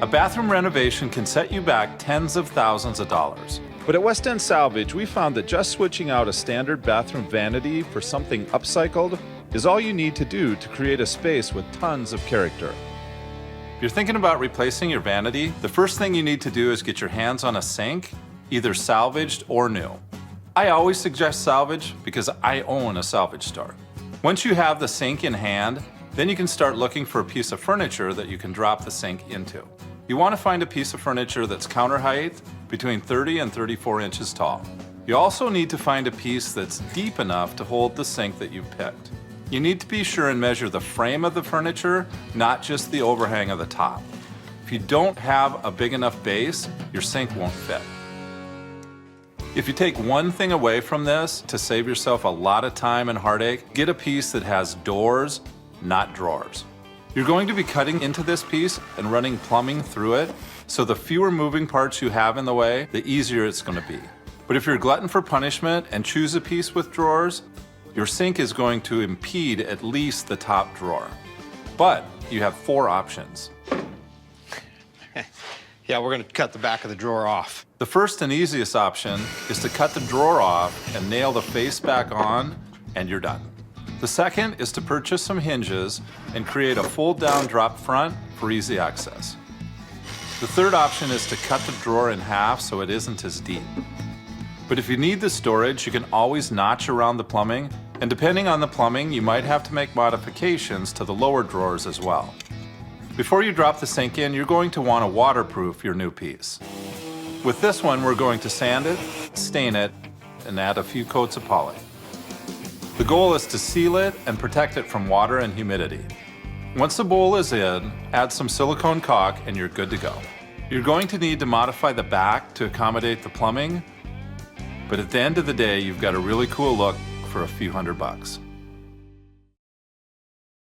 A bathroom renovation can set you back tens of thousands of dollars. But at West End Salvage, we found that just switching out a standard bathroom vanity for something upcycled is all you need to do to create a space with tons of character. If you're thinking about replacing your vanity, the first thing you need to do is get your hands on a sink, either salvaged or new. I always suggest salvage because I own a salvage store. Once you have the sink in hand, then you can start looking for a piece of furniture that you can drop the sink into. You want to find a piece of furniture that's counter height between 30 and 34 inches tall. You also need to find a piece that's deep enough to hold the sink that you've picked. You need to be sure and measure the frame of the furniture, not just the overhang of the top. If you don't have a big enough base, your sink won't fit. If you take one thing away from this to save yourself a lot of time and heartache, get a piece that has doors, not drawers. You're going to be cutting into this piece and running plumbing through it, so the fewer moving parts you have in the way, the easier it's going to be. But if you're a glutton for punishment and choose a piece with drawers, your sink is going to impede at least the top drawer. But you have 4 options. Yeah, we're going to cut the back of the drawer off. The first and easiest option is to cut the drawer off and nail the face back on, and you're done. The second is to purchase some hinges and create a fold-down drop front for easy access. The third option is to cut the drawer in half so it isn't as deep. But if you need the storage, you can always notch around the plumbing, and depending on the plumbing, you might have to make modifications to the lower drawers as well. Before you drop the sink in, you're going to want to waterproof your new piece. With this one, we're going to sand it, stain it, and add a few coats of poly. The goal is to seal it and protect it from water and humidity. Once the bowl is in, add some silicone caulk and you're good to go. You're going to need to modify the back to accommodate the plumbing, but at the end of the day, you've got a really cool look for a few $100.